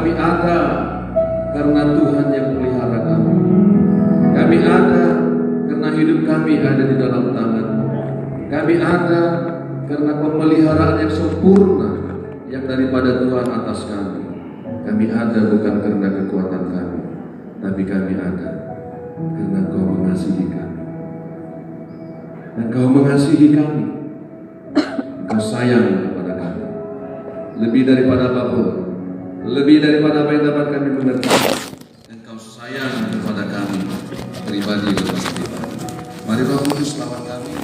kami ada karena Tuhan yang melihara kami. Kami ada karena hidup kami ada di dalam tangan-Mu. Kami ada karena pemeliharaan yang sempurna yang daripada Tuhan atas kami. Kami ada bukan karena kekuatan kami, tapi kami ada karena Kau mengasihi kami. Dan Kau mengasihi kami. Kau sayang kepada kami. Lebih daripada apapun, lebih daripada apa yang dapat kami mengerti. Dan Kau sayang kepada kami pribadi lepas pribadi. Mari Roh Kudus lawan kami,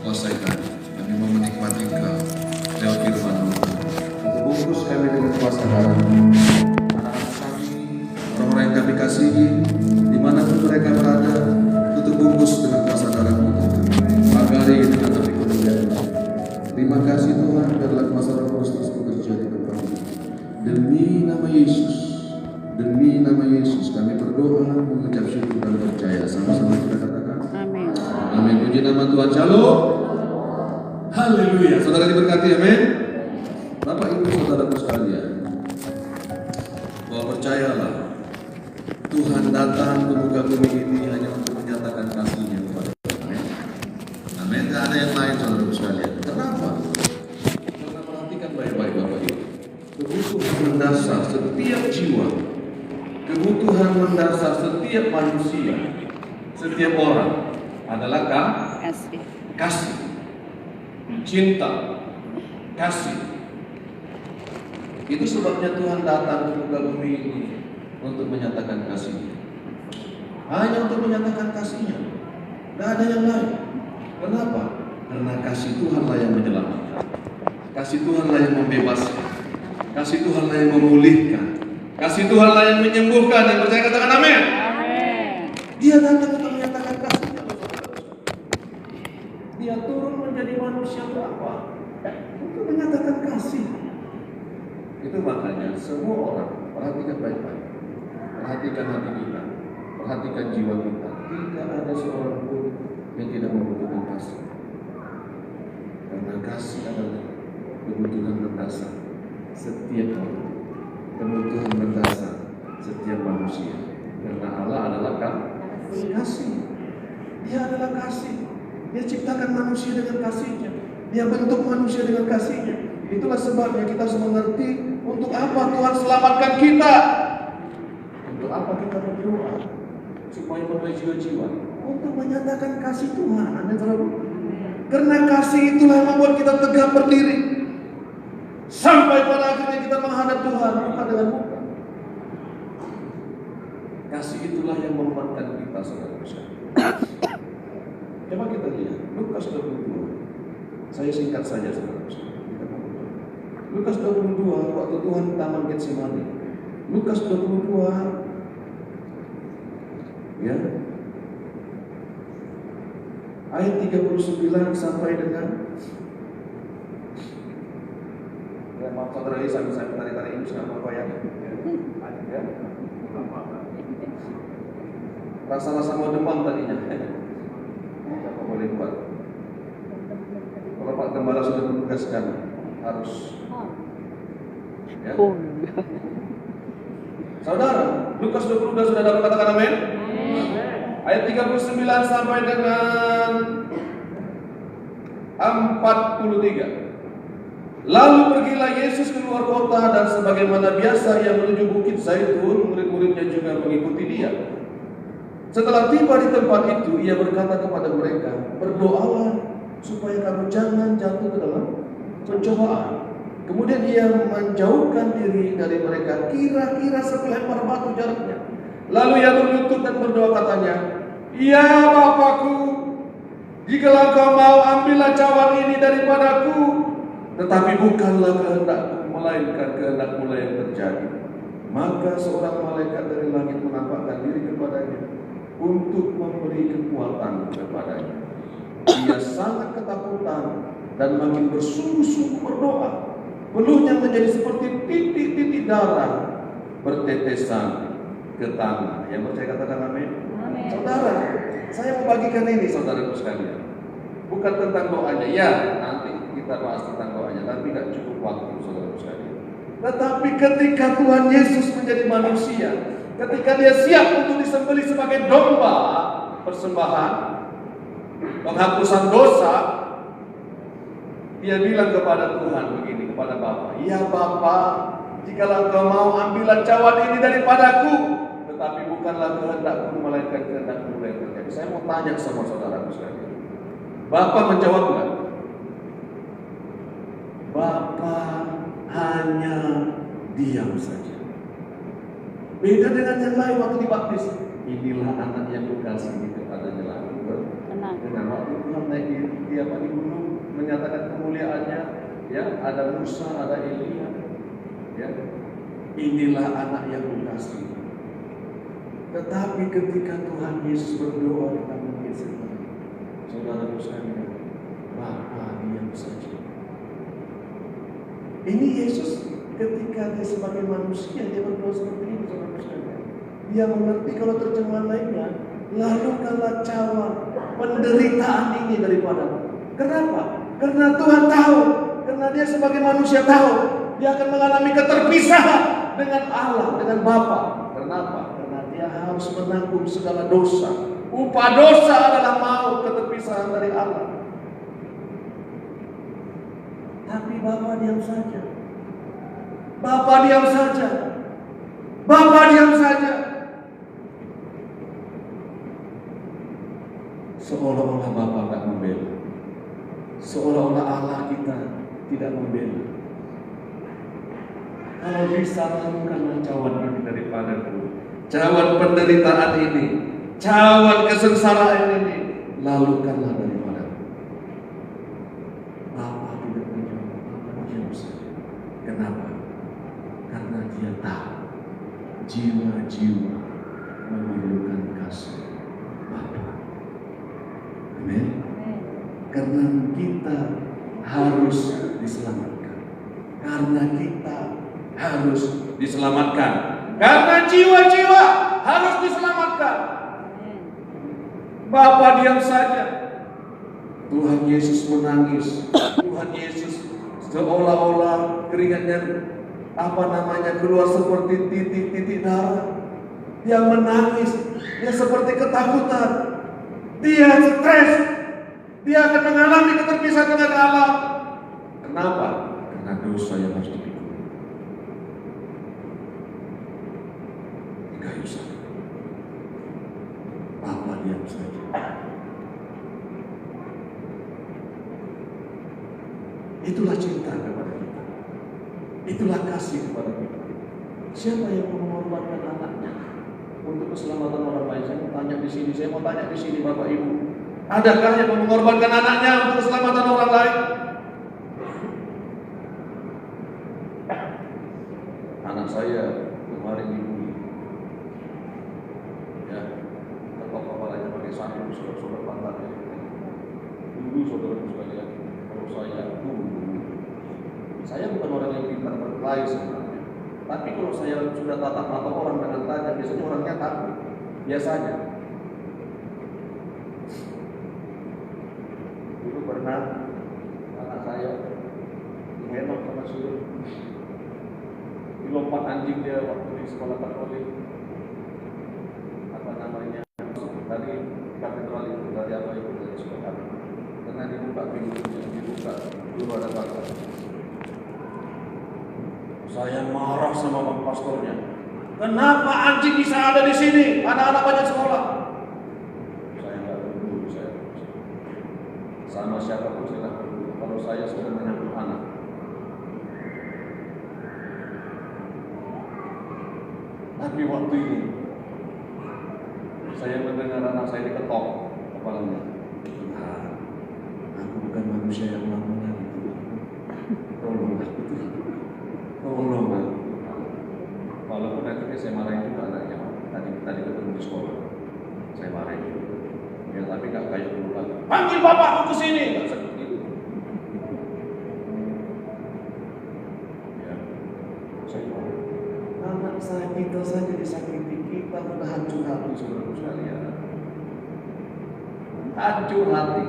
kuasai kami. Kami mau menikmati Engkau lewat firman-Mu. Bungkus kami dengan kuasa darah-Mu. Anak-anak kami, orang-orang yang kami kasihi, dimanapun mereka berada, tutup bungkus dengan kuasa darah-Mu. Pagari dengan api kemuliaan. Terima kasih Tuhan, biarlah kuasa Roh Kudus terus bekerja di depan kami. Demi nama Yesus, demi nama Yesus, kami berdoa, mengucap syukur dan percaya. Sama-sama kita katakan. Amin. Amin. Puji nama Tuhan. Shalom. Haleluya. Saudara diberkati, amin. Bapak Ibu saudaraku sekalian, bahwa percayalah, Tuhan datang ke muka bumi ini hanya untuk menyatakan kasih-Nya kepada kita. Amin. Amin. Tidak ada yang lain saudaraku sekalian. Kenapa? Karena perhatikan baik-baik Bapak Ibu. Kebutuhan mendasar setiap jiwa, kebutuhan mendasar setiap manusia, setiap orang adalah kasih, cinta, kasih. Itu sebabnya Tuhan datang ke muka bumi ini untuk menyatakan kasih-Nya. Hanya untuk menyatakan kasih-Nya. Tidak ada yang lain. Kenapa? Karena kasih Tuhanlah yang menyelamatkan. Kasih Tuhanlah yang membebaskan. Kasih Tuhanlah yang memulihkan. Kasih Tuhanlah yang menyembuhkan. Yang percaya katakan amin. Dia datang untuk menyatakan kasih-Nya. Dia turun menjadi manusia berapa? Untuk menyatakan kasih. Itu makanya semua orang perhatikan baik-baik. Perhatikan hati kita. Perhatikan jiwa kita. Tidak ada seorang pun yang tidak membutuhkan kasih. Karena kasih adalah kebutuhan mendasar setiap orang. Kebutuhan mendasar setiap manusia. Karena Allah adalah kasih. Dia adalah kasih. Dia ciptakan manusia dengan kasih-Nya. Dia bentuk manusia dengan kasih-Nya. Itulah sebabnya kita harus mengerti untuk apa Tuhan selamatkan kita. Untuk apa kita berdoa? Supaya menolong jiwa-jiwa. Untuk menyatakan kasih Tuhan. Amin, saudara. Karena kasih itulah yang membuat kita tegak berdiri. Sampai pada akhirnya kita menghadap Tuhan muka dengan muka. Kasih itulah yang menguatkan kita, saudara-saudara. Coba kita lihat Lukas 22. Saya singkat saja, saudara-saudara. Lukas 22 waktu Tuhan di Taman Getsemani. Lukas 22 ya. Ayat 39 sampai dengan maaf saudara ini sambil saya tarik-tarik ini sudah apa ya? Ya. Rasa-rasa mau demam tadinya. Apa boleh buat? Kalau Pak Gembala sudah menugaskan harus ya. Saudara, Lukas 22 sudah dapat katakan amin? Ayat 39 sampai dengan 43. Lalu pergilah Yesus keluar kota dan sebagaimana biasa ia menuju Bukit Zaitun, murid-muridnya juga mengikuti dia. Setelah tiba di tempat itu, ia berkata kepada mereka, berdoalah supaya kamu jangan jatuh ke dalam pencobaan. Kemudian ia menjauhkan diri dari mereka kira-kira selempar batu jaraknya. Lalu ia berlutut dan berdoa katanya, ya Bapakku, jikalau kau mau ambillah cawan ini daripadaku, tetapi bukanlah kehendakku, melainkan kehendak-Mu yang terjadi. Maka seorang malaikat dari langit menampakkan diri kepadanya untuk memberi kekuatan kepadanya. Ia sangat ketakutan dan makin bersungguh-sungguh berdoa. Peluhnya menjadi seperti titik-titik darah bertetesan ke tanah. Yang percaya katakan amin. Saudara, saya mau bagikan ini saudaraku sekalian. Bukan tentang doanya, ya nanti kita bahas tentang doanya, tapi tidak cukup waktu saudaraku sekalian. Tetapi ketika Tuhan Yesus menjadi manusia, ketika dia siap untuk disembelih sebagai domba persembahan, penghapusan dosa, dia bilang kepada Tuhan begini, kepada Bapa, "Ya Bapa, jikalau Engkau mau, ambillah cawan ini daripadaku, tetapi bukanlah kehendakku melainkan kehendakmu yang terjadi." Saya mau tanya sama saudaraku sekalian, Bapa menjawab enggak? Bapa hanya diam saja. Beda dengan yang lain waktu dibaptis. Inilah anak yang kukasihi, katanya lalu. Dengan waktu Tuhan naik di gunung menyatakan kemuliaannya, ya, ada Musa, ada Elia, ya. Inilah anak yang kukasihi. Tetapi ketika Tuhan Yesus berdoa di taman Getsemani, saudara sekalian, Bapa diam saja. Ini Yesus ketika dia sebagai manusia, dia berdoa seperti ini, saudara sekalian. Dia mengerti kalau terjemahan lainnya, lalukanlah cawan penderitaan ini daripadaku. Kenapa? Karena Tuhan tahu, karena dia sebagai manusia tahu, dia akan mengalami keterpisahan dengan Allah, dengan Bapa. Kenapa? Karena dia harus menanggung segala dosa. Upah dosa adalah maut, keterpisahan dari Allah. Tapi Bapa diam saja. Bapa diam saja. Bapa diam saja. Seolah-olah Bapa tidak membela. Seolah-olah Allah kita tidak membela. Kalau bisa lakukanlah cawan ini daripadaku. Cawan penderitaan ini, cawan kesengsaraan ini, lalukanlah daripadaku. Bapa tidak menjawab, Bapa diam saja. Kenapa? Karena dia tahu jiwa-jiwa memerlukan kasih Bapa. Amin. Karena kita harus diselamatkan. Karena kita harus diselamatkan. Karena jiwa-jiwa harus diselamatkan. Bapa diam saja. Tuhan Yesus menangis. Tuhan Yesus seolah-olah keringatnya keluar seperti titik-titik darah. Dia menangis. Dia seperti ketakutan. Dia stres. Dia akan mengalami keterpisahan dengan Allah. Kenapa? Karena dosa yang harus dipikul. Di kayu salib. Bapa diam saja. Itulah cinta kepada kita. Itulah kasih kepada kita. Siapa yang mau mengorbankan anaknya untuk keselamatan orang lain? Saya mau tanya di sini. Saya mau tanya di sini, Bapak Ibu. Adakah yang mengorbankan anaknya untuk keselamatan orang lain? Anak saya kemarin dibully, ya, ketok kepalanya pakai sapu, saudara-saudara pantatnya. Dulu saudara sekalian, kalau saya bukan orang yang pintar berkelahi sebenarnya. Tapi kalau saya sudah tatap mata orang dengan tajam, biasanya orangnya takut. Biasanya. Pernah anak saya digendong sama suruh dilompat anjing dia waktu di sekolah Katolik, dari katedral itu, dari apa itu, dari sekolah, karena dibuka pintunya, dibuka dulu ada bakar. Saya marah sama Pak Pastornya. Kenapa anjing bisa ada di sini? Anak-anak banyak sekolah. Sama siapapun silahkan. Kalau saya sudah menyambut anak, tapi waktu ini saya mendengar anak saya diketok kepalanya. Aku bukan manusia yang melakukan itu. Tolong aku, tolong aku. Walaupun nanti saya marahin juga anaknya. Tadi ketemu di sekolah, saya marahin juga. Ya tapi gak kayak dulu lagi. Panggil bapakku ke sini. Gak seperti itu. Ya, saya tahu. Anak saya kita saja disakiti, kita sudah hancur hati, saudara sekalian. Hancur hati.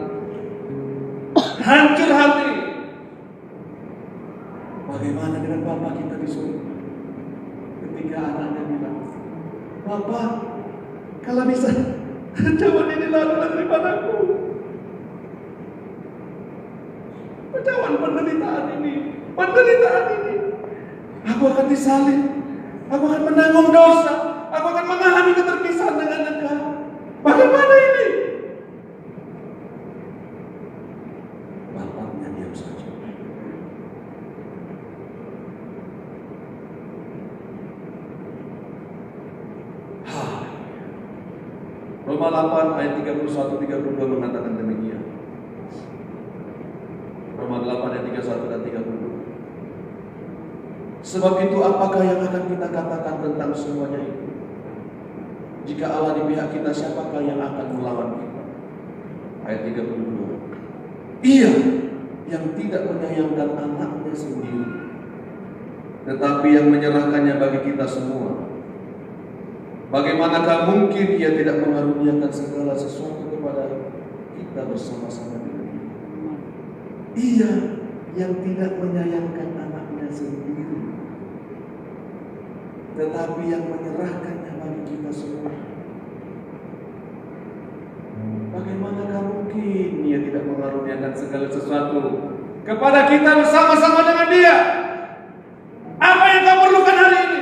Hancur hati. Bagaimana dengan Bapa kita di surga? Ketika anaknya bilang, Bapa, kalau bisa jangan ini lalu daripadaku. Jangan penderitaan ini. Aku akan disalib. Aku akan menanggung dosa. Aku akan mengalami keterpisahan dengan Engkau. Bagaimana ini? Bapaknya diam saja. Roma 8 ayat 31-32 mengatakan demikian. Roma 8 ayat 31 dan 32. Sebab itu apakah yang akan kita katakan tentang semuanya itu? Jika Allah di pihak kita, siapakah yang akan melawan kita? Ayat 32. Ia yang tidak menyayangkan anaknya sendiri, tetapi yang menyerahkannya bagi kita semua. Bagaimanakah mungkin Ia tidak mengaruniakan segala sesuatu kepada kita bersama-sama dengan Dia? Ia yang tidak menyayangkan anaknya sendiri, tetapi yang menyerahkannya bagi kita semua. Bagaimanakah mungkin Ia tidak mengaruniakan segala sesuatu kepada kita bersama-sama dengan Dia? Apa yang kau perlukan hari ini?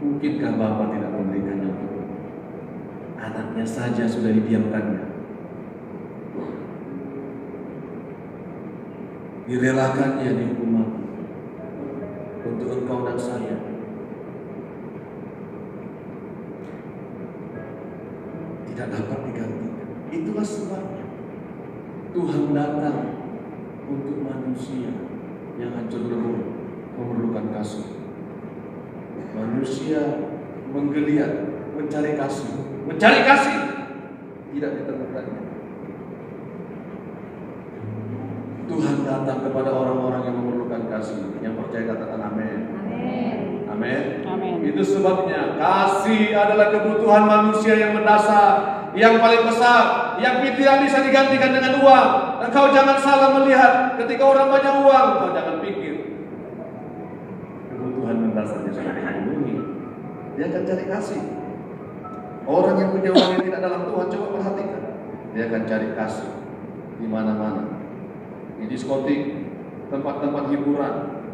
Mungkinkah Bapa tidak memberikannya? Anaknya saja sudah didiamkannya. Direlakannya dihukum mati untuk engkau dan saya. Tidak dapat digantikan. Itulah sebabnya Tuhan datang untuk manusia yang hancur lebur, memerlukan kasih. Manusia menggeliat, mencari kasih, tidak ditemukannya. Tuhan datang kepada orang-orang yang memerlukan kasih. Yang percaya katakan amin. Amin. Itu sebabnya kasih adalah kebutuhan manusia yang mendasar, yang paling besar, yang tidak bisa digantikan dengan uang. Engkau jangan salah melihat. Ketika orang banyak uang, engkau jangan pikir kebutuhan mendasarnya sudah dipenuhi. Dia akan cari kasih. Orang yang punya uang yang tidak dalam Tuhan, coba perhatikan. Dia akan cari kasih di mana-mana. Di diskotik, tempat-tempat hiburan,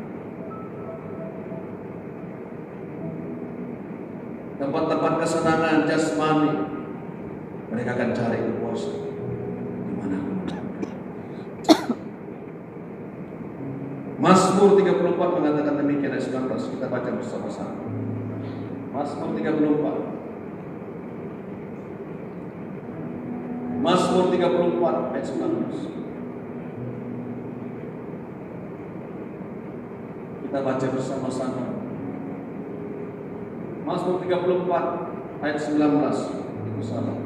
tempat-tempat kesenangan jasmani. Mereka akan cari kepuasan di mana? Mazmur 34 mengatakan demikian ayat 19. Kita baca bersama-sama. Mazmur 34. Mazmur 34 ayat 19. Kita baca bersama-sama. Mazmur 34 ayat 19. Itu salah.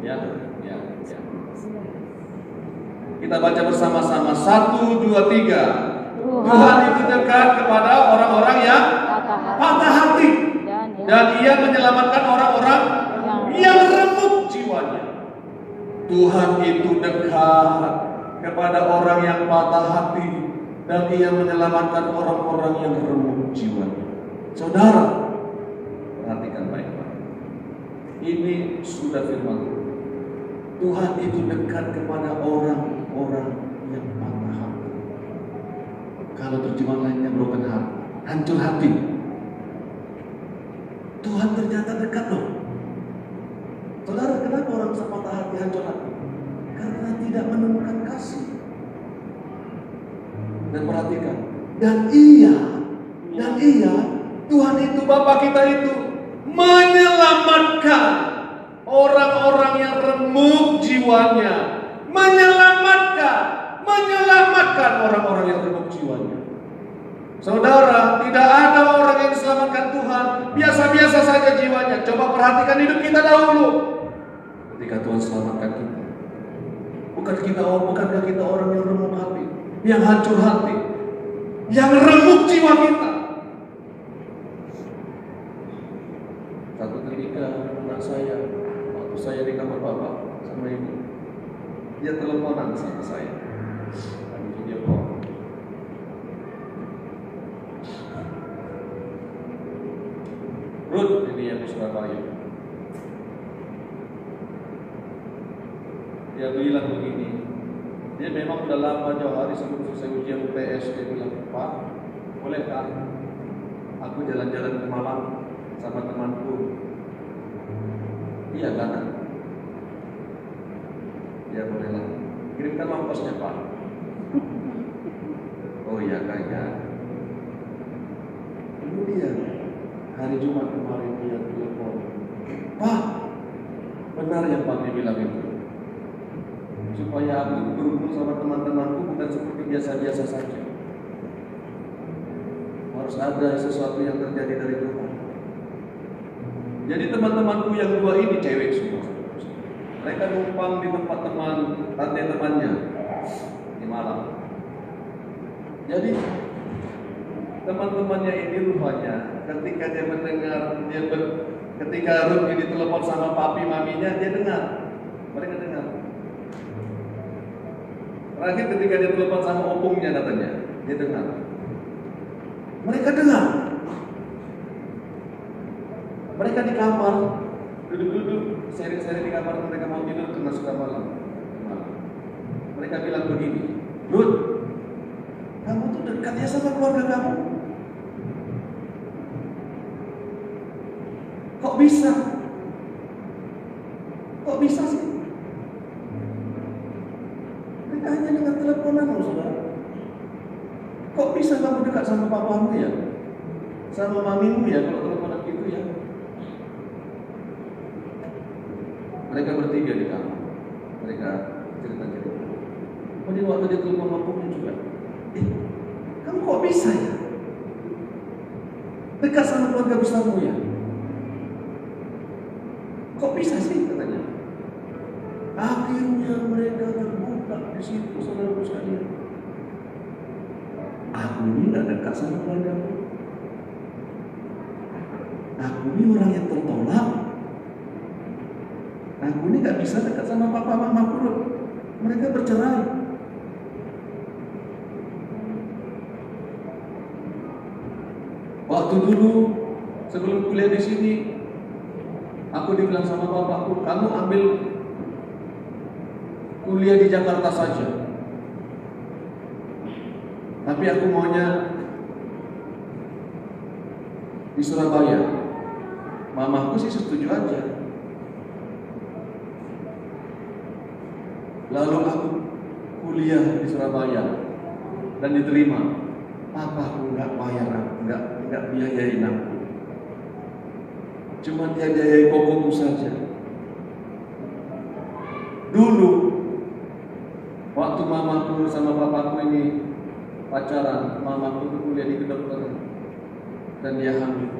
Ya. Kita baca bersama-sama. 1, 2, 3. Tuhan itu dekat kepada orang-orang yang patah hati, dan Ia menyelamatkan orang-orang yang remuk jiwanya. Tuhan itu dekat kepada orang yang patah hati, dan Ia menyelamatkan orang-orang yang remuk jiwanya. Saudara, perhatikan baik-baik. Ini sudah firman Tuhan itu dekat kepada orang-orang yang patah hati. Kalau terjemahan lainnya broken heart, hancur hati. Tuhan ternyata dekat loh. Saudara, kenapa orang bisa patah hati, hancur hati? Karena tidak menemukan kasih. Dan perhatikan, dan iya, Tuhan itu, Bapa kita itu menyelamatkan orang-orang yang remuk jiwanya, menyelamatkan orang-orang yang remuk jiwanya. Saudara, tidak ada orang yang diselamatkan Tuhan biasa-biasa saja jiwanya. Coba perhatikan hidup kita dahulu. Ketika Tuhan selamatkan kita, bukankah kita orang yang remuk hati, yang hancur hati, yang remuk jiwa kita? Satu ketika anak saya, waktu saya di kamar bapak sama ibu, dia teleponan sama saya. Ruth ini yang di Surabaya. Dia bilang begini, dia memang udah lama jauh hari sebelum selesai ujian UTS. Dia bilang, Pak, bolehkah aku jalan-jalan ke Malang sama temanku? Iya kan? Ya bolehlah. Kirimkan ongkosnya, Pak. Oh iya Kak, ya. Kemudian hari Jumat kemarin dia telepon, Pak, benar yang Pak bilang itu, supaya aku berkumpul sama teman-temanku bukan seperti biasa-biasa saja. Harus ada sesuatu yang terjadi dari Tuhan. Jadi teman-temanku yang dua ini cewek semua. Mereka numpang di tempat rantai temannya di Malang. Jadi teman-temannya ini rupanya ketika dia mendengar ketika Ruth ini telepon sama papi maminya, dia dengar. Mereka dengar. Terakhir ketika dia telepon sama opungnya katanya, dia dengar. Mereka dengar. Mereka di kamar, duduk-duduk, sering-sering di kamar, mereka mau tidur karena suka malam. Mereka bilang begini, Ruth, kamu tuh dekat ya sama keluarga kamu? Kok bisa? Kok bisa sih? Mereka hanya dengan teleponan loh, saudara. Kok bisa kamu dekat sama papamu ya? Sama mamimu ya kalau teleponan gitu ya? Mereka bertiga di kamar. Mereka cerita-cerita. Kemudian waktu dia telepon opungnya juga, kamu kok bisa ya? Dekat sama keluarga besarmu ya? Kok bisa sih katanya? Akhirnya mereka terbuka di situ, saudara sekalian. Aku ini tidak dekat sama keluargamu. Aku ini orang yang tertolak. Aku ini gak bisa dekat sama papa mamaku. Mereka bercerai. Waktu dulu sebelum kuliah di sini, aku dibilang sama bapakku, kamu ambil kuliah di Jakarta saja. Tapi aku maunya di Surabaya. Mamaku sih setuju aja. Lalu aku kuliah di Surabaya dan diterima. Papaku nggak bayar, nggak biayain aku. Cuma dia biayai kokoku saja. Dulu waktu mamaku sama papaku ini pacaran, mamaku kuliah di kedokteran dan dia hamil.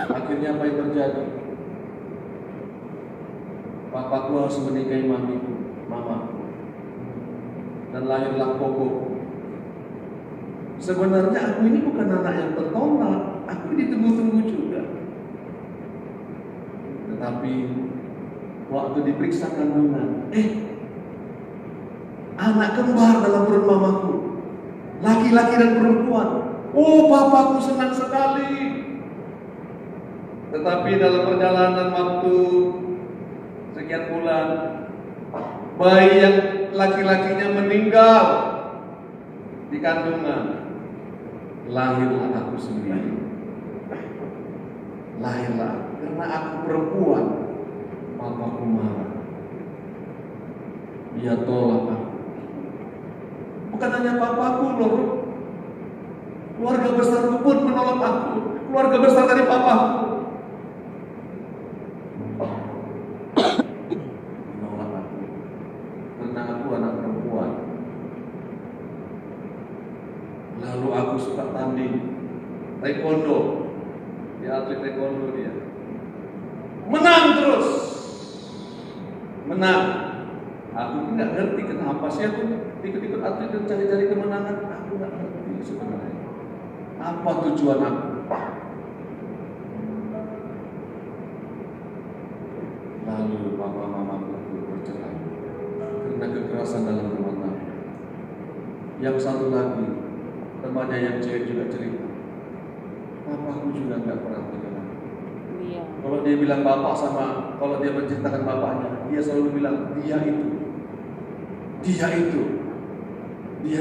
Akhirnya apa yang terjadi? Papaku harus menikahi mamaku, dan lahirlah koko. Sebenarnya aku ini bukan anak yang tertolak, aku ditunggu-tunggu juga. Tetapi waktu diperiksa kandungan, anak kembar dalam perut mamaku, laki-laki dan perempuan. Oh, papaku senang sekali. Tetapi dalam perjalanan waktu sekian bulan, bayi yang laki-lakinya meninggal di kandungan. Lahirlah aku sendiri. Lahirlah karena aku perempuan. Papaku marah. Dia tolak aku. Bukan hanya papaku loh, keluarga besarku pun menolak aku. Keluarga besar dari papaku menolak aku karena aku anak perempuan. Lalu aku suka tanding taekwondo. Dia atlet taekwondo dia. Menang terus. Menang. Aku nggak ngerti kenapa sih aku ikut-ikut atlet dan cari-cari kemenangan. Aku nggak ngerti sebenarnya. Apa tujuan aku? Lalu papa mamaku bercerai karena kekerasan dalam rumah tangga. Yang satu lagi, temannya yang cewek juga cerita, papaku juga nggak perhatikan Iya. Kalau dia bilang bapak kalau dia menceritakan bapaknya, dia selalu bilang dia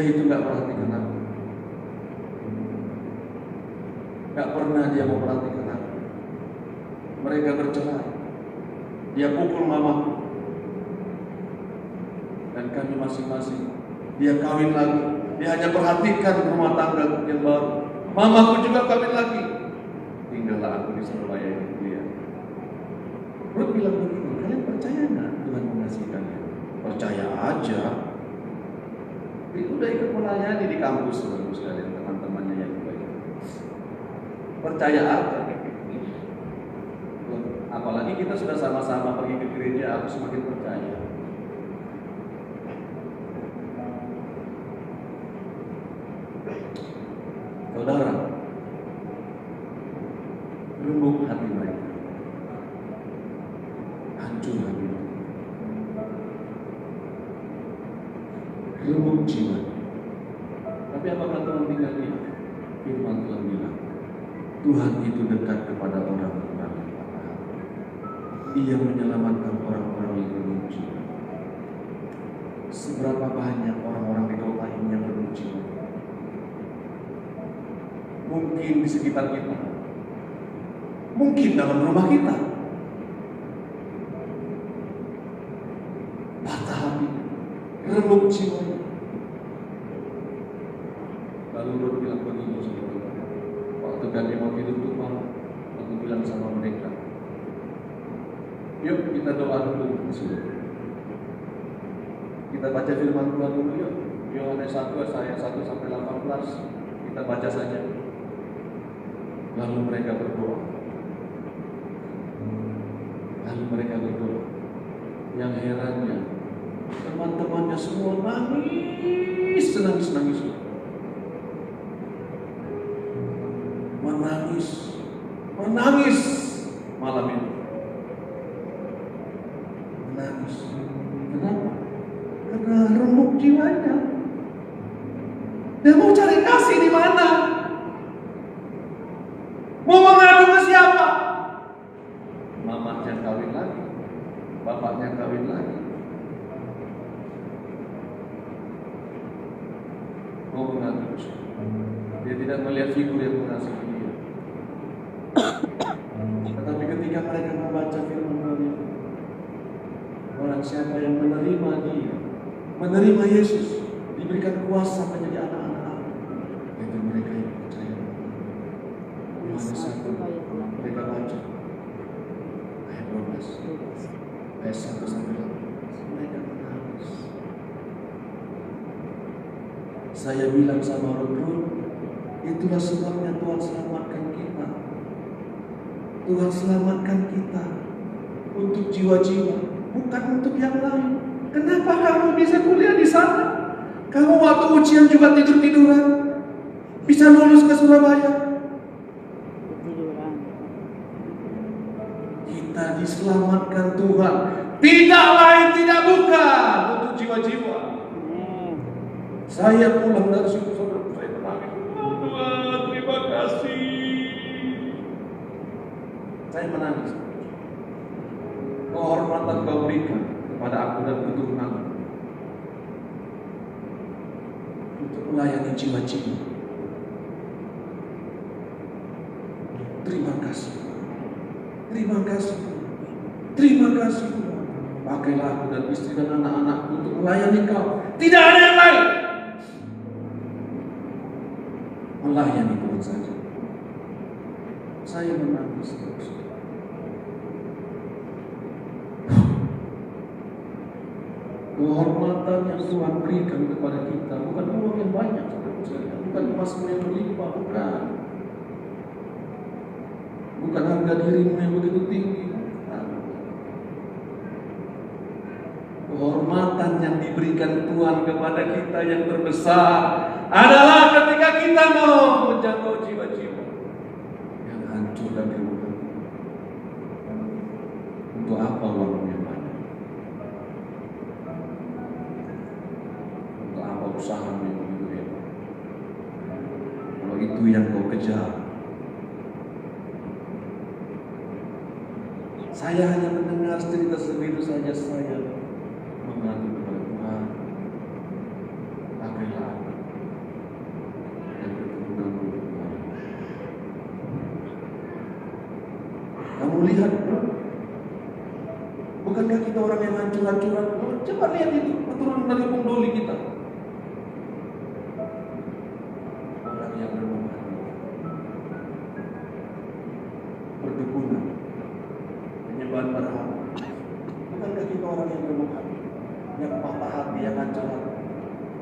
itu nggak perhatikan aku. Nggak pernah dia memperhatikan aku. Mereka bercerai. Dia pukul mamaku. Dan kami masing-masing. Dia kawin lagi. Dia hanya perhatikan rumah tangga yang baru. Mamaku juga kawin lagi. Tinggallah aku di Surabaya ini. Dia. Ruth bilang begini, kalian percaya nggak Tuhan mengasihi kalian? Percaya aja. Dia udah ikut melayani di kampus terus kalian teman-temannya yang baik. Percaya aja. Apalagi kita sudah sama-sama pergi ke gereja, aku semakin percaya. Saudara, lembut hati mereka, hancur hati, lembut jiwa. Tapi apakah Tuhan tinggal diam? Firman Tuhan bilang, Tuhan itu dekat kepada orang-orang yang patah hati. Ia menyelamatkan orang-orang yang bermuji. Seberapa banyak orang-orang di kota ini yang bermuji? Mungkin di sekitar kita, mungkin dalam rumah kita. Patah hati, remuk jiwa. Lalu Ruth bilang begini, saudara. Waktu kami mau hidup tumpah, aku bilang sama mereka, yuk kita doa dulu, saudara. Kita baca firman Tuhan dulu yuk. Yohanes 1 ayat 1 sampai 18. Kita baca saja. Lalu mereka berdoa. Yang herannya, teman-temannya semua nangis. Menangis malam itu. Menangis. Kenapa? Karena remuk jiwanya. Dia mau cari kasih di mana? Mau mengadu ke siapa? Mamanya kawin lagi, bapaknya kawin lagi. Mau mengadu. Dia tidak melihat figur yang mengasihi dia. Tetapi ketika mereka membaca firman Tuhan itu, orang siapa yang menerima dia, menerima Yesus, diberikan kuasa menjadi anak-anak Allah, itu mereka yang percaya. Yohanes 1 mereka baca ayat 12, ayat 1 sampai 18, mereka menangis. Saya bilang sama Ruth, itulah sebabnya Tuhan selamatkan kita. Tuhan selamatkan kita untuk jiwa-jiwa, bukan untuk yang lain. Kenapa kamu bisa kuliah di sana? Kamu waktu ujian juga tidur-tiduran, bisa lulus ke Surabaya. Kita diselamatkan Tuhan, tidak lain tidak bukan untuk jiwa-jiwa. Saya pulang dari situ, saudara, saya menangis. Oh Tuhan, terima kasih. Saya menangis. Kehormatan Kau berikan kepada aku dan keturunan untuk melayani jiwa-jiwa. Terima kasih. Terima kasih. Terima kasih. Pakailah aku dan istri dan anak-anakku untuk melayani Kau. Tidak ada yang lain. Melayani Tuhan saja. Saya menangis terus. Kehormatan yang Tuhan berikan kepada kita bukan uang yang banyak, bukan emas yang berlimpah, bukan harga dirimu yang begitu tinggi. Kehormatan yang diberikan Tuhan kepada kita yang terbesar adalah ketika kita mau menjangkau jiwa-jiwa yang hancur dan dirugikan. Untuk apa uangnya banyak? Untuk apa usahamu yang begitu hebat? Kalau itu yang kau kejar, Saya hanya mendengar cerita segitu saja, saya mengadu kepada Tuhan. Pakailah aku dan keturunanku Tuhan. Kamu lihat, bukankah kita orang yang hancur-hancuran? Coba lihat itu keturunan dari punduli kita. Orang yang bermohon, perdukunan, penyembahan berhala. Bukankah kita orang yang bermohon, yang patah hati, yang hancur hati,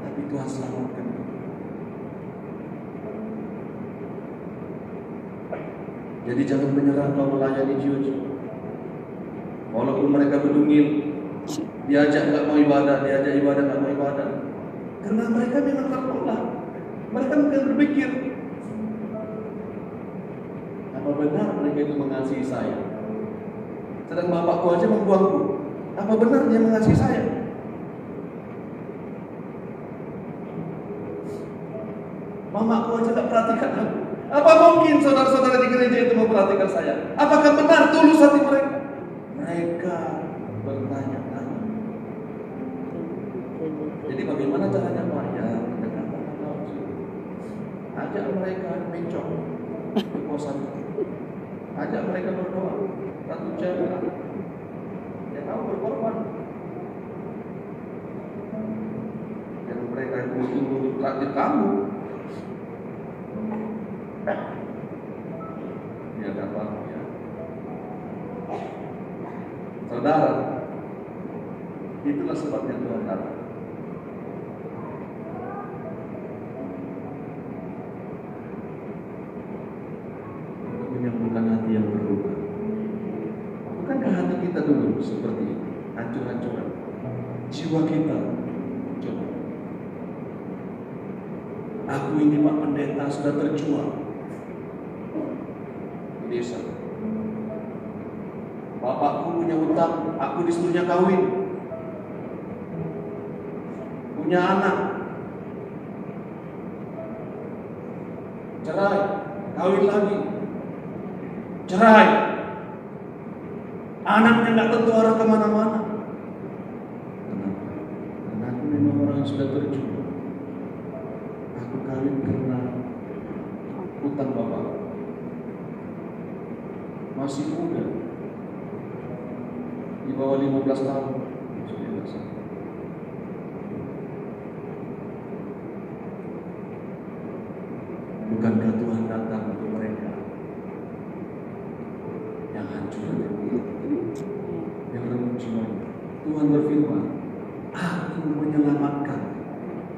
tapi Tuhan selamatkan kita. Jadi jangan menyerah kalau melayani jiwa-jiwa. Walaupun mereka berdungil, diajak nggak mau ibadah, diajak ibadah nggak mau ibadah, karena mereka memang tertolak. Mereka mungkin berpikir, apa benar mereka itu mengasihi saya? Sedang bapakku aja membuangku. Apa benar dia mengasihi saya? Mamaku aja tak perhatikan aku. Apa mungkin saudara-saudara di gereja itu memperhatikan saya? Apakah benar tulus hati mereka? Mereka bertanya-tanya. Jadi bagaimana caranya Pak? Ya, pendekatan langsung. Ajak mereka mencong ke kosan. Ajak mereka berdoa. Satu cewek. Ya kamu berkorban. Dan mereka itu tunggu traktir kamu. Ya dapat ya. Saudara, itulah sebabnya Tuhan datang. Untuk menyembuhkan hati yang berluka. Bukankah hati kita dulu seperti ini, hancur-hancuran? Jiwa kita, coba. Aku ini Pak Pendeta sudah terjual. Desa. Bapakku punya utang, aku disuruhnya kawin. Punya anak. Cerai, kawin lagi. Cerai. Anaknya nggak tentu arah kemana-mana. Kenapa? Karena aku memang orang yang sudah terjual. Aku kawin karena utang bapak. Masih muda, di bawah 15 tahun. Bukankah Tuhan datang untuk mereka yang hancur, yang remuk jiwanya? Tuhan berfirman, aku menyelamatkan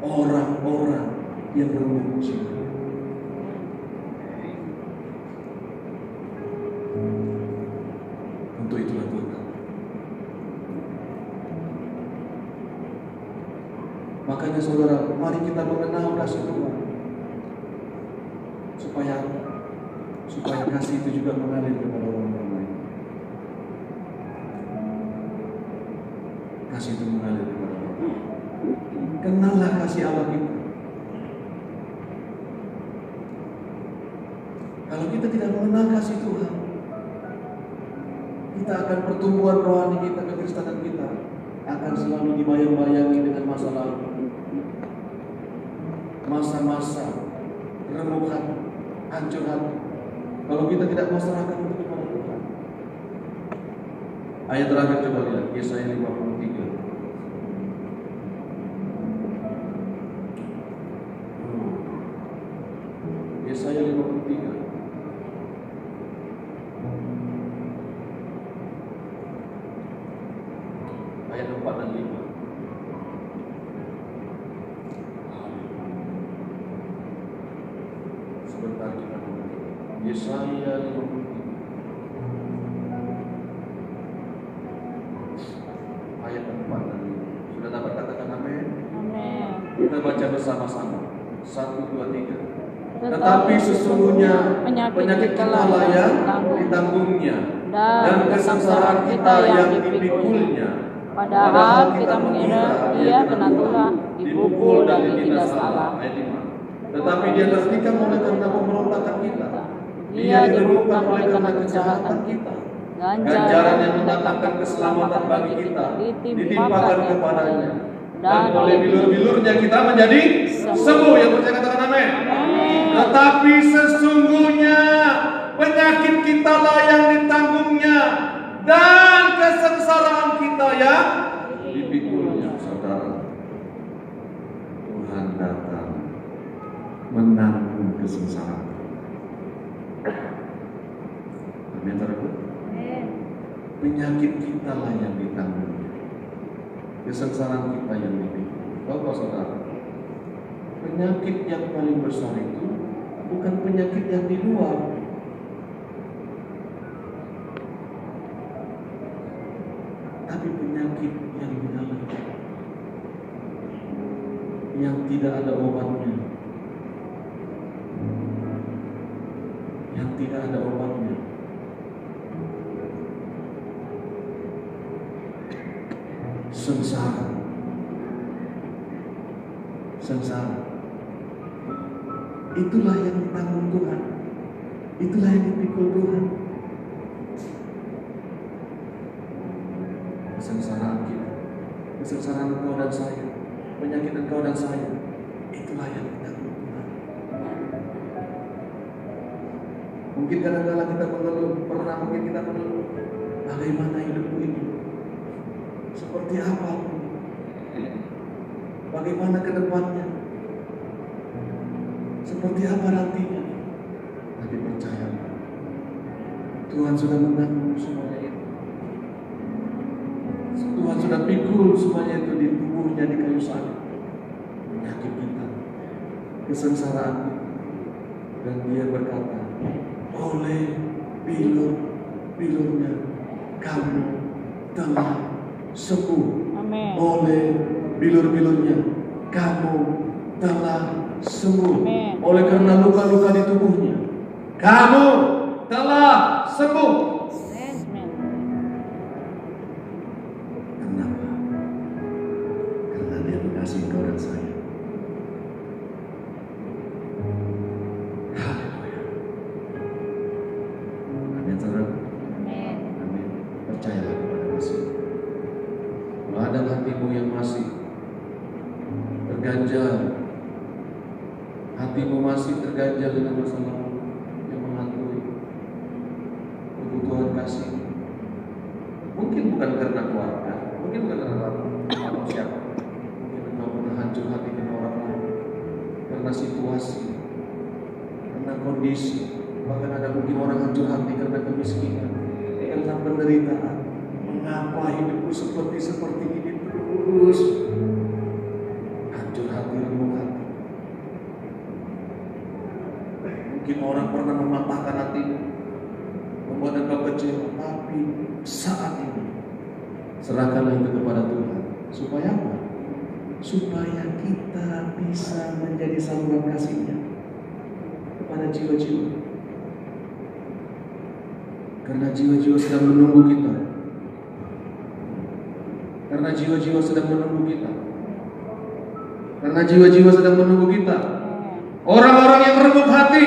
orang-orang yang remuk jiwa. Untuk itulah Tuhan. Makanya saudara, mari kita mengenal kasih Tuhan, supaya kasih itu juga mengalir kepada orang lain. Kasih itu mengalir kepada orang lain. Kenallah kasih Allah kita. Kalau kita tidak mengenal kasih Tuhan, kita akan pertumbuhan rohani kita, kekristenan kita akan selalu dibayang-bayangi dengan masa lalu, masa-masa remuk hati, hancur hati. Kalau kita tidak masyarakat itu kepada Tuhan. Ayat terakhir coba lihat, Yesaya 53. Yesaya 53. Ayat 4 dan 5. Sebentar kita mulai. Yesaya 53. Ayat 4 dan 5. Sudah dapat katakan amin? Amin. Kita baca bersama-sama. 1, 2, 3. Tetapi sesungguhnya penyakit kita lah yang ditanggungnya, dan kesengsaraan kita yang dipikulnya. Padahal kita mengira dia kena tulah, dipukul dan ditindas Allah. Ayat 5. Tetapi dia tertikam oleh karena pemberontakan kita. Dia dilupakan oleh karena kejahatan kita. ganjaran yang mendatangkan keselamatan bagi kita ditimpakan kepadanya, dan oleh bilur-bilurnya kita menjadi sembuh. Yang percaya katakan amin. Tetapi sesungguhnya penyakit kita lah yang ditanggungnya, dan kesengsaraan kita yang dipikulnya. Saudara, Tuhan datang menanggung kesengsaraan. Amin, saudara. Penyakit kita lah yang ditanggung, kesengsaraan kita yang dipikul. Bapak saudara, penyakit yang paling besar itu bukan penyakit yang di luar, tapi penyakit yang di dalam, yang tidak ada obatnya, yang tidak ada obatnya. Sengsara. Itulah yang ditanggung Tuhan. Itulah yang dipikul Tuhan. Kesengsaraan kita, kesengsaraan engkau dan saya, penyakit engkau dan saya, itulah yang ditanggung Tuhan. Mungkin kadang-kadang kita mengeluh, mungkin kita mengeluh, bagaimana hidupku ini? Seperti apa? Bagaimana ke depannya? Seperti apa nantinya? Tapi percaya, Tuhan sudah menanggung semuanya itu. Tuhan sudah pikul semuanya itu di tubuhnya di kayu salib. Penyakit kita, kesengsaraan kita. Dan Dia berkata, oleh bilur-bilurnya kamu telah sembuh. Amin. Oleh bilur-bilurnya kamu telah sembuh. Amin. Oleh karena luka-luka di tubuhnya kamu telah sembuh. Amin. Kenapa? Karena Dia mengasihi kau dan saya. Haleluya. Amin, saudara. Amin. Amin. Percayalah kepada kasih. Kalau ada hatimu yang masih terganjal, hatimu masih terganjal dengan masalah yang menghantui, kebutuhan kasih, mungkin bukan karena keluarga, mungkin bukan karena atau siapa, mungkin engkau pernah hancur hati karena orang lain, karena situasi, karena kondisi, bahkan ada mungkin orang hancur hati karena kemiskinan, karena penderitaan. Mengapa hidupku seperti ini terus? Hancur hati, remuk hati. Mungkin orang pernah mematahkan hatimu, membuat engkau kecewa, tapi saat ini serahkanlah itu kepada Tuhan. Supaya apa? Supaya kita bisa menjadi saluran kasih-Nya kepada jiwa-jiwa. Karena jiwa-jiwa sedang menunggu kita. Karena jiwa-jiwa sedang menunggu kita. Karena jiwa-jiwa sedang menunggu kita. Orang-orang yang remuk hati,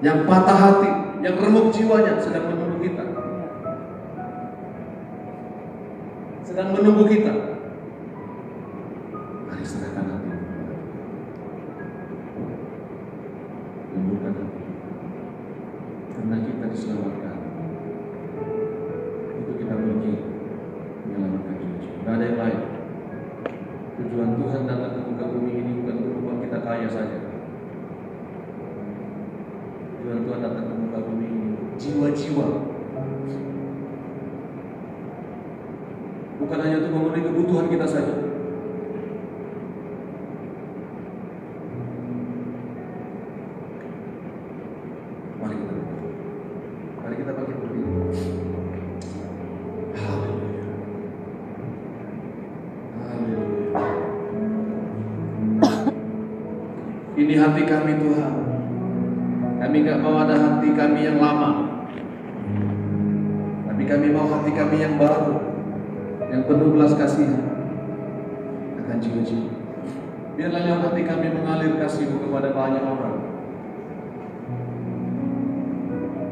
yang patah hati, yang remuk jiwanya sedang menunggu kita. Sedang menunggu kita. Mari serahkan hati. Lembutkan hati. Karena kita diselamatkan. Itu kita pergi menyelamatkan jiwa-jiwa. Tidak ada yang lain. Tujuan Tuhan datang ke muka bumi ini bukan untuk membuat kita kaya saja. Tujuan Tuhan datang ke muka bumi ini jiwa-jiwa. Bukan hanya untuk memenuhi kebutuhan kita saja. Mari kita bangkit berdiri. Haleluya. Haleluya. Ini hati kami Tuhan. Kami gak mau ada hati kami yang lama, tapi kami mau hati kami yang baru, yang penuh belas kasihan akan jiwa-jiwa. Biarlah lewat hati kami mengalir kasih-Mu kepada banyak orang.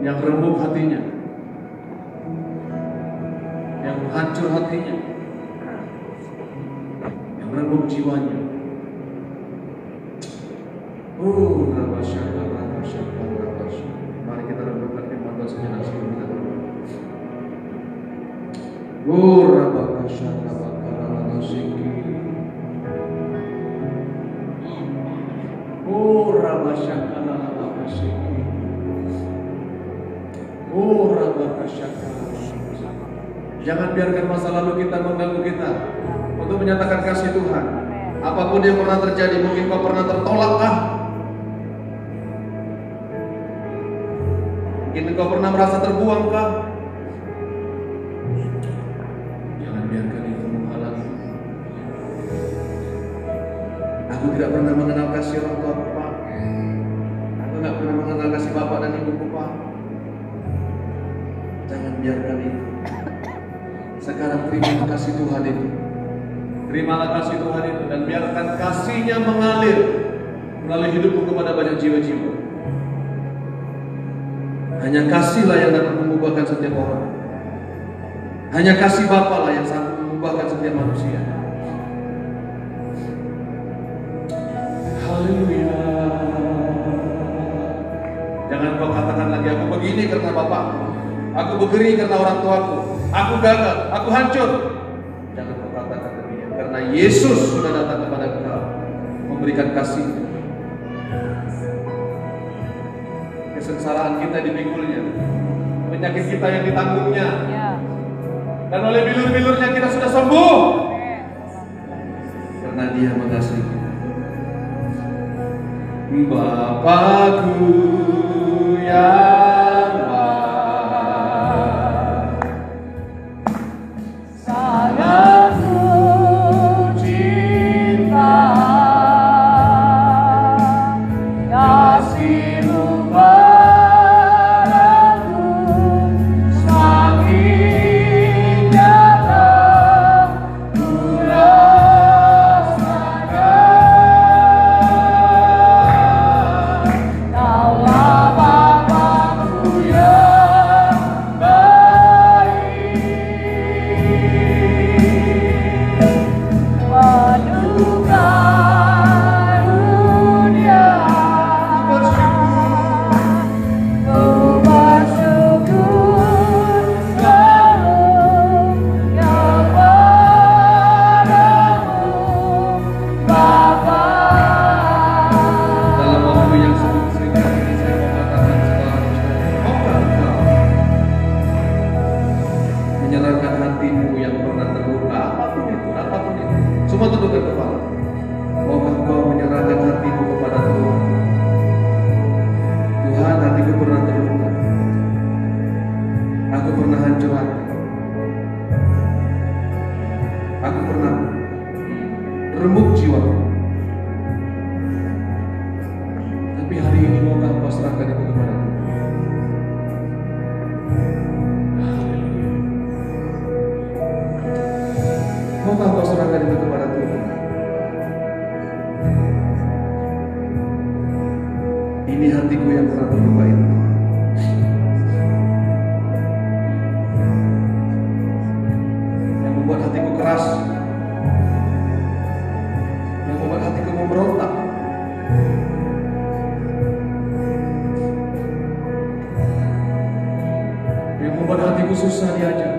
yang remuk hatinya, yang hancur hatinya, yang remuk jiwanya. Mari kita renungkan firman Tuhan sejenak sebelum kita berdoa. Jangan biarkan masa lalu kita mengganggu kita untuk menyatakan kasih Tuhan. Apapun yang pernah terjadi, mungkin kau pernah tertolak kah? Mungkin kau pernah merasa terbuang kah? Jangan biarkan itu menghalangi. Aku tidak pernah mengenal kasih orang tua Pak. Aku tidak pernah mengenal kasih bapak dan ibuku Pak. Jangan biarkan itu. Sekarang terima kasih Tuhan itu. Terimalah kasih Tuhan itu dan biarkan kasih-Nya mengalir melalui hidupmu kepada banyak jiwa-jiwa. Hanya kasih-lah yang dapat mengubahkan setiap orang. Hanya kasih Bapa lah yang sanggup mengubahkan setiap manusia. Haleluya. Jangan kau katakan lagi, aku begini karena bapakku, aku begini karena orang tuaku, aku gagal, aku hancur. Jangan kau katakan demikian, karena Yesus sudah datang kepada engkau memberikan kasih. Kesengsaraan kita dipikulnya, penyakit kita yang ditanggungnya, dan oleh bilur-bilurnya kita sudah sembuh. Karena Dia mengasihi kita. Bapakku yang baik, sangat ku cinta, kasih-Mu padaku semakin nyata ku rasakan. Kaulah Bapa-Ku yang baik, penuh karunia. Ku bersyukur selalu kepadamu, Bapa. dalam waktu yang singkat ini saya mau katakan selalu, maukah engkau menyerahkan hatimu yang pernah terluka, apapun itu, semua tundukkan kepala. Maukah engkau menyerahkan hatimu kepada Tuhan? Tuhan, hatiku pernah terluka, aku pernah hancur hati, aku pernah remuk jiwa. Tapi hari ini maukah engkau serahkan itu kepada Tuhan? Haleluya. Maukah engkau serahkan itu kepada Tuhan? Ini hatiku yang pernah terluka itu. Yang membuat hatiku keras, yang membuat hatiku memberontak. Yang membuat hatiku susah diajak.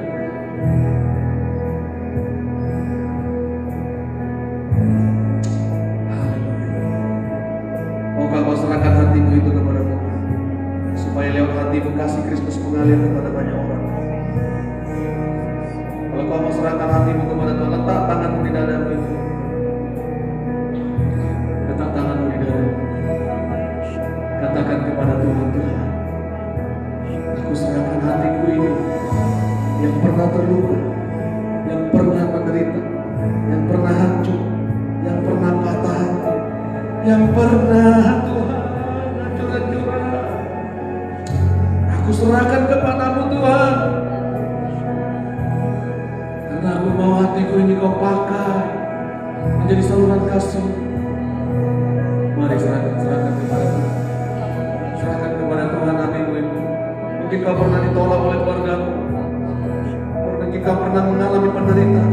Maukah kau serahkan hatimu itu kepada Tuhan, supaya lewat hatimu kasih Kristus mengalir kepada banyak orang. Kalau kau mau serahkan hatimu kepada Tuhan, letak tanganmu di dadamu itu. Letak tanganmu di dadamu. Katakan kepada Tuhan, Tuhan, aku serahkan hatiku ini yang pernah terluka, yang pernah menderita, yang pernah hancur, yang pernah patah hati, yang pernah Tuhan hancur-hancuran. Aku serahkan kepadamu Tuhan, karena aku mau hatiku ini kau pakai menjadi saluran kasih. Mari serahkan kepada Tuhan. Serahkan kepada Tuhan hatimu itu. engkau pernah ditolak oleh keluargamu, karena engkau pernah mengalami penderitaan,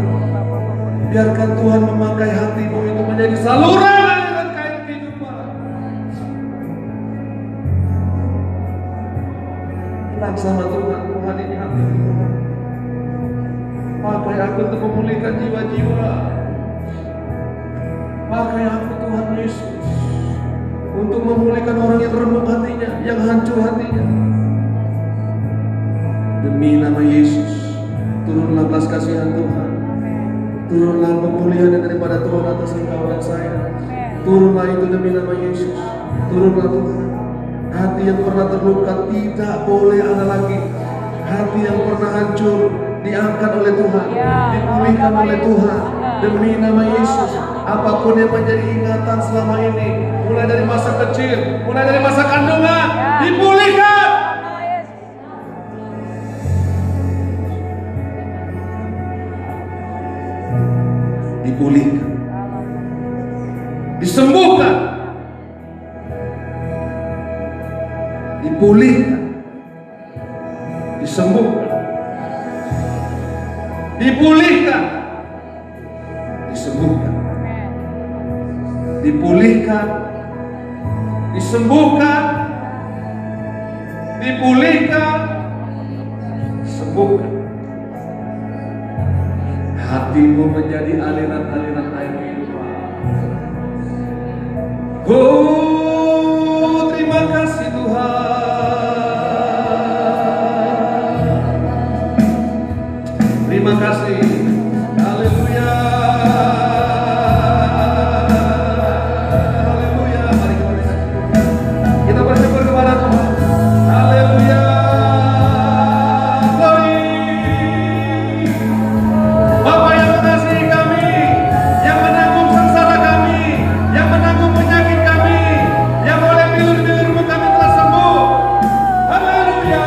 biarkan Tuhan memakai hatimu itu menjadi saluran aliran kain kehidupan. Bilang sama Tuhan, Tuhan ini hati Tuhan, pakai aku untuk memulihkan jiwa-jiwa. Pakai aku Tuhan Yesus untuk memulihkan orang yang remuk hatinya, yang hancur hatinya. Demi nama Yesus, turunlah belas kasihan Tuhan, turunlah pemulihan daripada Tuhan atas engkau dan saya. Turunlah itu demi nama Yesus. Turunlah Tuhan. Hati yang pernah terluka tidak boleh ada lagi. Hati yang pernah hancur diangkat oleh Tuhan, dipulihkan oleh Tuhan demi nama Yesus. Apapun yang menjadi ingatan selama ini, mulai dari masa kecil, mulai dari masa kandungan, dipulihkan. Dipulihkan, disembuhkan, dipulihkan, disembuhkan, dipulihkan, disembuhkan, dipulihkan, disembuhkan, dipulihkan, disembuhkan. Hatimu menjadi aliran-aliran air kehidupan. Oh, terima kasih Tuhan. Terima kasih. Haleluya. Haleluya. Mari kita bersyukur kepada Tuhan. Haleluya. Bapa yang mengasihi kami, yang menanggung sengsara kami, yang menanggung penyakit kami, yang oleh bilur-bilur-Mu kami telah sembuh. Haleluya.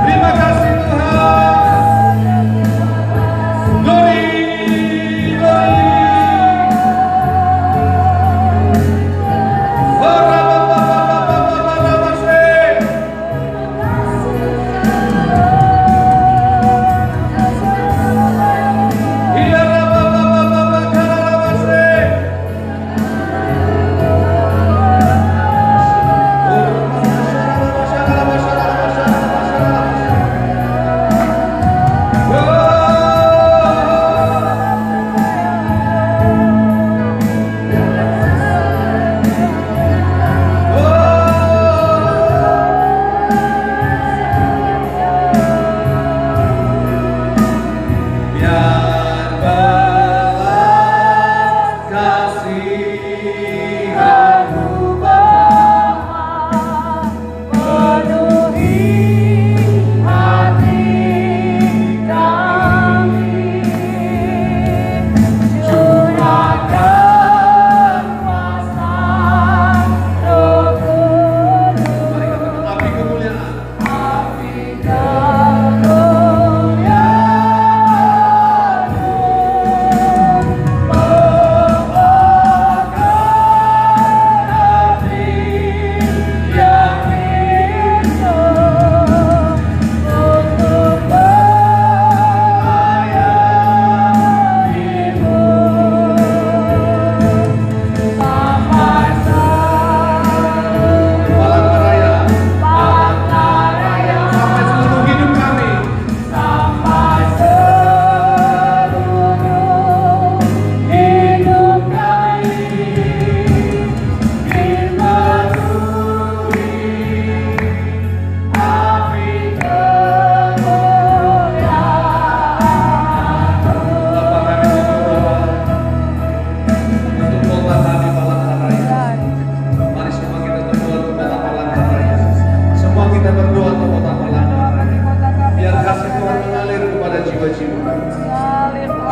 Terima kasih Tuhan. Glory, glory.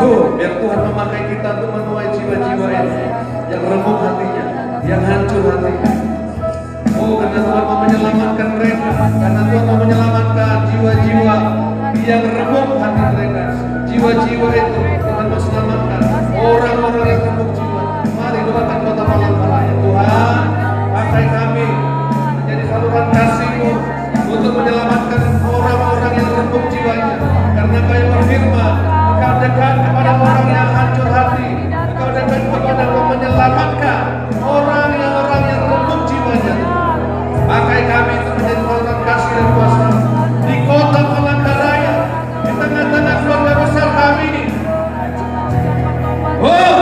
Oh, biar Tuhan memakai kita untuk menuai jiwa-jiwa ini yang remuk hatinya, yang hancur hatinya. Oh, karena Tuhan mau menyelamatkan mereka, karena Tuhan mau menyelamatkan jiwa-jiwa yang remuk hati mereka. Jiwa-jiwa itu Tuhan mau selamatkan orang-orang yang remuk jiwa. Mari doakan kota Palangkaraya, Tuhan. dekat kepada orang yang hancur hati. Engkau dekat kepada Engkau menyelamatkan orang yang remuk jiwanya. Pakai kami untuk menjadi orang kasih dan kuasa di kota Palangkaraya, di tengah-tengah keluarga besar kami ini. Oh,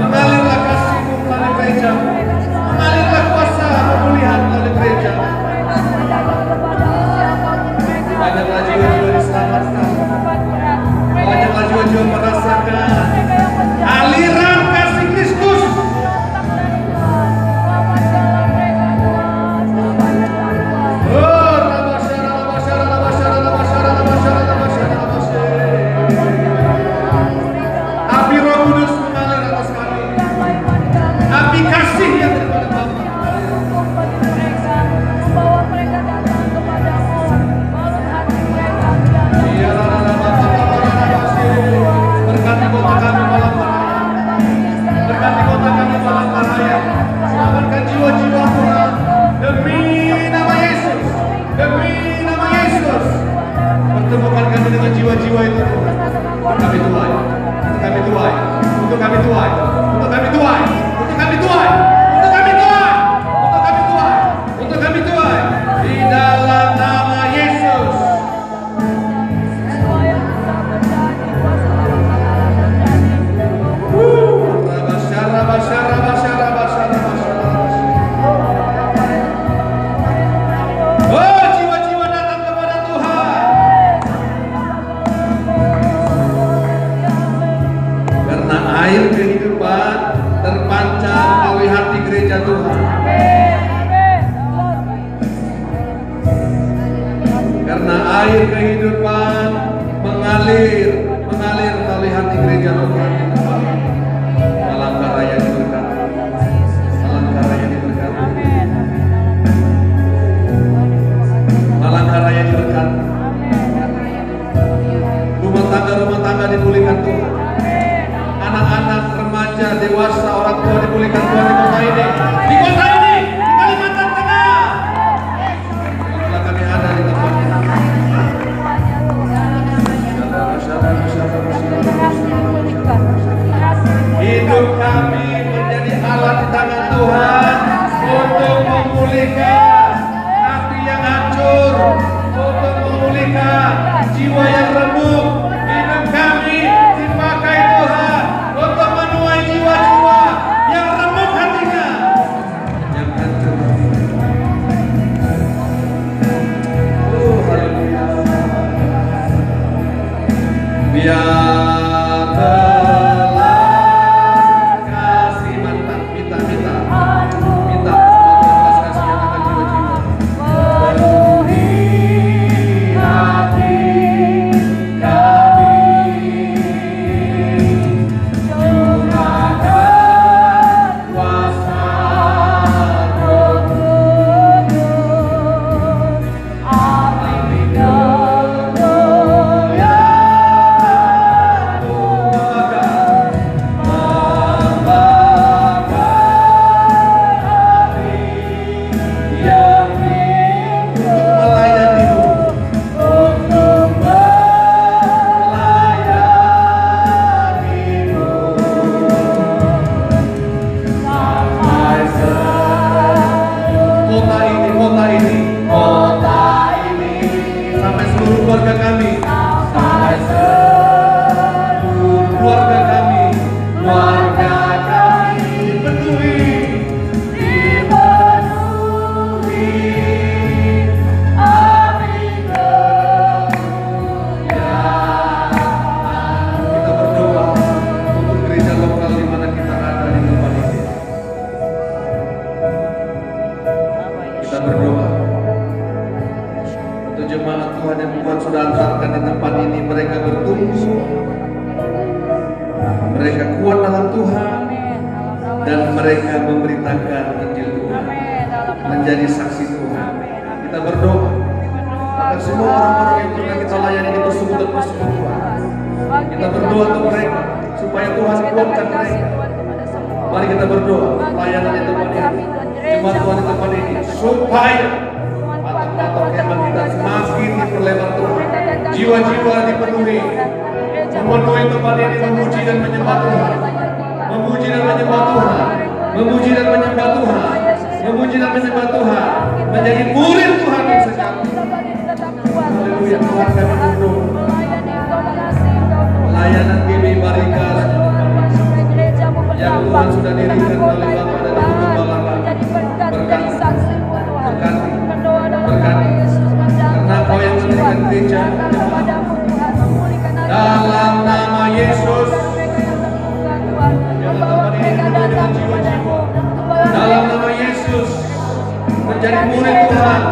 mengalirlah kasih-Mu melalui gereja, mengalirlah kuasa pemulihan melalui gereja. Banyaklah jiwa-jiwa diselamatkan, banyaklah jiwa-jiwa merasakan aliran kasih Kristus. Api Roh Kudus mengalir atas kami, api kasih yang daripada Bapa. Berkati kota kami Palangkaraya, berkati kota kami Palangkaraya, selamatkan jiwa-jiwa Tuhan demi nama Yesus, demi nama Yesus. Pertemukan kami dengan jiwa-jiwa itu Tuhan. Untuk kami tuai, untuk kami tuai, untuk kami tuai, untuk kami tuai, untuk kami tuai, untuk kami tuai, untuk kami tuai, untuk kami tuai di dalam nama Yesus. Oh, jiwa-jiwa datang kepada Tuhan. Karena air kehidupan terpancar melalui hati gereja Tuhan. Karena air kehidupan mengalir melalui hati gereja Tuhan. Palangkaraya diberkati, Palangkaraya diberkati, Palangkaraya diberkati. Rumah tangga dipulihkan Tuhan. Anak-anak, remaja, dewasa, orang tua dipulihkan Tuhan di kota ini, di kota ini, di Kalimantan Tengah. Setelah kami ada di tempat ini. Hidup kami menjadi alat di tangan Tuhan untuk memulihkan hati yang hancur, untuk memulihkan jiwa yang remuk. Hidup kami dipakai Tuhan untuk menuai jiwa-jiwa yang remuk hatinya, yang hancur hatinya. Oh, haleluya. Biar belas kasih mantan, minta semoga belas kasih yang akan jiwa-jiwa. Penuhi hati kami, curahkan kuasa Roh Kudus. Amin. Kota ini sampai seluruh keluarga kami, keluarga kami dipenuhi. Amin. Kita berdoa untuk gereja lokal di mana kita ada di tempat ini. Kita berdoa untuk jemaat Tuhan yang Tuhan sudah antarkan di tempat ini, mereka bertumbuh, mereka kuat dalam Tuhan, dan mereka memberitakan Injil Tuhan, menjadi saksi Tuhan. Kita berdoa agar semua orang-orang yang pernah kita layani di persekutuan, kita berdoa untuk mereka supaya Tuhan kuatkan mereka. Mari kita berdoa pelayanan yang tempat ini Firman Tuhan di tempat ini supaya patok-patok iman kita semakin diperlebar Tuhan. Jiwa-jiwa dipenuhi, memenuhi tempat ini memuji dan menyembah Tuhan, memuji dan menyembah Tuhan, memuji dan menyembah Tuhan, memuji dan menyembah Tuhan, menjadi murid Tuhan yang sejati. Haleluya, Tuhan kami berdoa. Layanan GB Barikas yang Tuhan sudah dirikan oleh Bapa dan Ibu Gembala, berkati, karena Kau yang mendirikan gereja dalam nama Yesus. Yang tempat ini penuh dengan jiwa-jiwa dalam nama Yesus, menjadi murid Tuhan.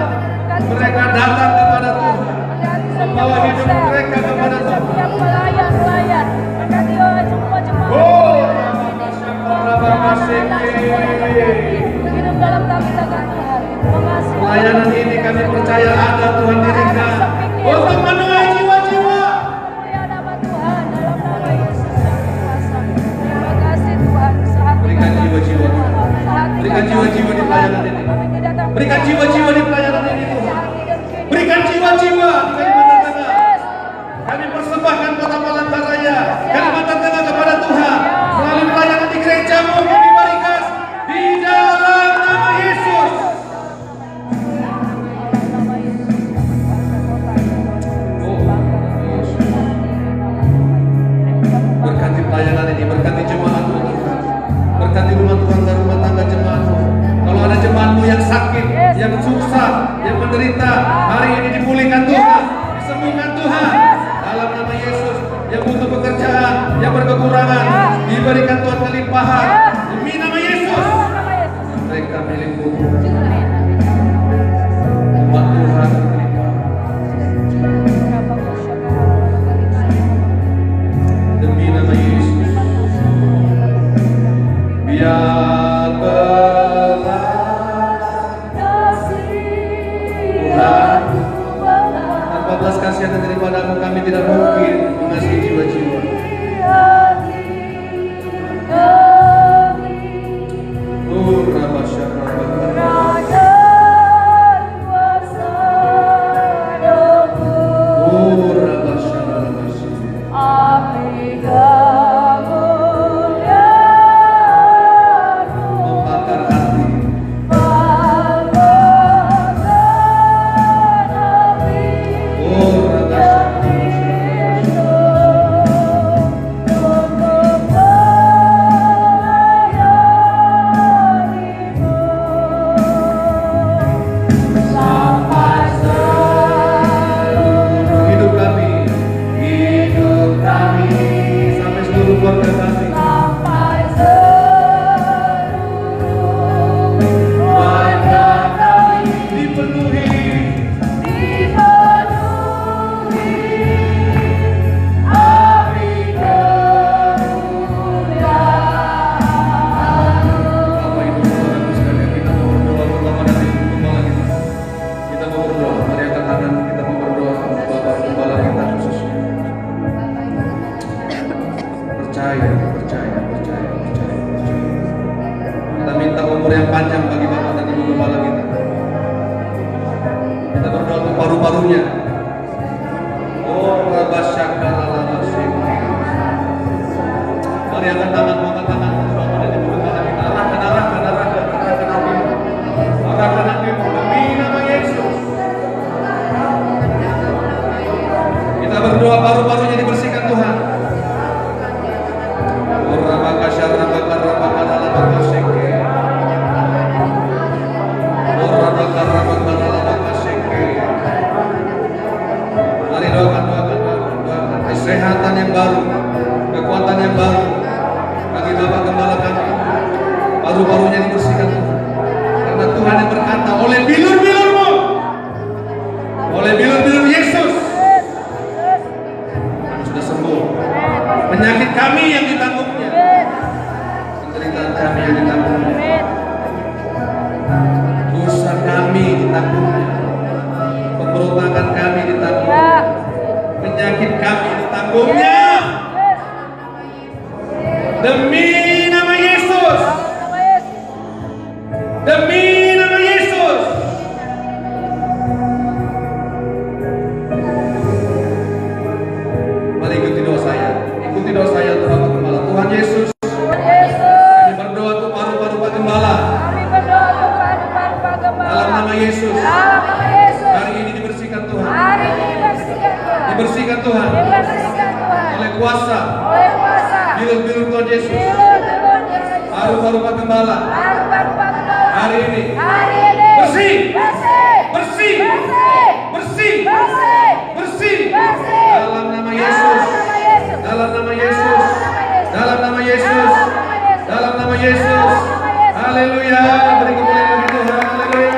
Mereka datang kepada Tuhan, membawa hidup mereka kepada Tuhan. Oh, pelayanan ini kami percaya ada Tuhan dirikan untuk menuai jiwa-jiwa. Berikan jiwa-jiwa, berikan jiwa-jiwa di pelayanan ini. Berikan jiwa-jiwa di pelayanan ini Tuhan. Berikan jiwa-jiwa di Kalimantan Tengah. Kami persembahkan Kota Palangkaraya, Kalimantan Tengah kepada Tuhan melalui pelayanan di gerejamu kami barikas di dalam nama Yesus. Berkati pelayanan ini, berkati jemaatmu Tuhan, berkati rumah Tuhan dan rumah tangga jemaatmu. Kalau ada jemaatmu yang sakit, yang susah, yang menderita, hari ini dipulihkan Tuhan, disembuhkan Tuhan dalam nama Yesus. Yang butuh pekerjaan, yang berkekurangan, diberikan Tuhan kelimpahan demi nama Yesus. Mereka milikmu, umat Tuhan berlimpah demi nama Yesus. Biar Tuhan, tanpa belas kasihan daripadamu kami tidak mungkin mengasihi jiwa-jiwa. Kesehatan yang baru, kekuatan yang baru bagi Bapak Gembala kami. Paru-parunya dibersihkan Tuhan. Karena Tuhan yang berkata, oleh bilur-bilurmu, oleh bilur-bilur Yesus, kami sudah sembuh. Penyakit kami yang ditanggungnya, penderitaan kami yang ditanggungnya, dosa kami ditanggungnya, pemberontakan kami ditanggungnya, penyakit kami ditanggungnya. Demi nama Yesus, demi nama Yesus. Dalam nama Yesus. Hari ini dibersihkan Tuhan. Hari ini dibersihkan Tuhan. Dibersihkan Tuhan. Dibersihkan Tuhan. Oleh kuasa. Oleh kuasa. Bilur-bilur Tuhan Yesus. Bilur-bilur Yesus. Harum-harum gembala. Harum-harum gembala. Hari ini. Hari ini. Bersih. Bersih. Bersih. Bersih. Bersih. Bersih. Bersih. Bersih. Dalam nama Yesus. Dalam nama Yesus. Dalam nama Yesus. Dalam nama Yesus. Dalam nama Yesus. Haleluya. Beri kemuliaan bagi Tuhan. Haleluya.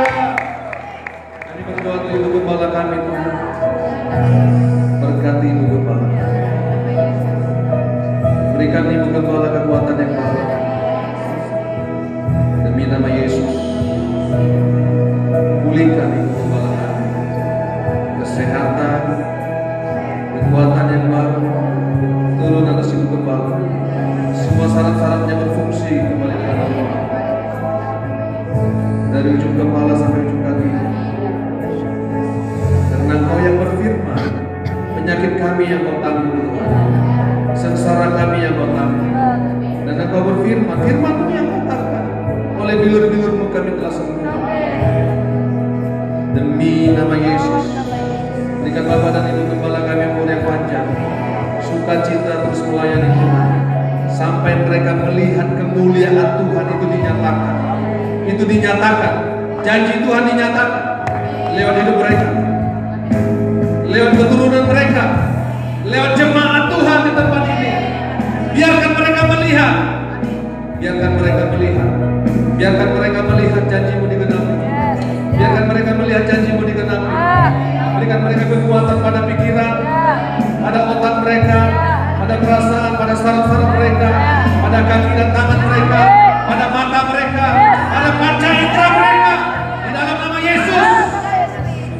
Kami berdoa untuk Ibu Gembala kami Tuhan. Berkati Ibu Gembala. Berikan Ibu Gembala kekuatan yang baru. Demi nama Yesus. Pulihkan Ibu Gembala kami. Kesehatan, kekuatan yang baru turun atas Ibu Gembala. Semua syarat-syaratnya berfungsi kembali dengan Allah. Dari ujung kepala sampai ujung kaki. Karena Engkau yang berfirman, penyakit kami yang Kau tanggung Tuhan, sengsara kami yang Kau tanggung. Dan Engkau berfirman, firman-Mu yang katakan, oleh bilur-bilur-Mu kami telah sembuh. Demi nama Yesus, berikan Bapa dan Ibu Gembala kami umur yang panjang, sukacita terus melayani Tuhan, sampai mereka melihat kemuliaan Tuhan itu dinyatakan. Itu dinyatakan, janji Tuhan dinyatakan lewat hidup mereka, lewat keturunan mereka, lewat jemaat Tuhan di tempat ini. Biarkan mereka melihat, biarkan mereka melihat, biarkan mereka melihat janji-Mu digenapi. Biarkan mereka melihat janji-Mu digenapi. Berikan mereka kekuatan pada pikiran, pada otak mereka, pada perasaan, pada saraf-saraf mereka, pada kaki dan tangan mereka, pada mata mereka, pada panca indera mereka, di dalam nama Yesus,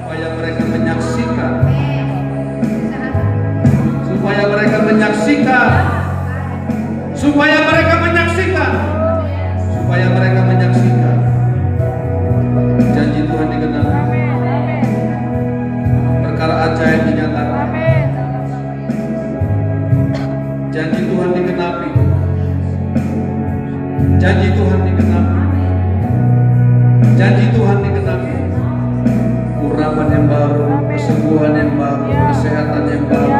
supaya mereka menyaksikan, supaya mereka menyaksikan, supaya mereka menyaksikan, supaya mereka menyaksikan janji Tuhan digenapi, perkara ajaib dinyatakan, janji Tuhan digenapi, janji Tuhan digenapi, janji Tuhan digenapi. Urapan yang baru, kesembuhan yang baru, kesehatan yang baru,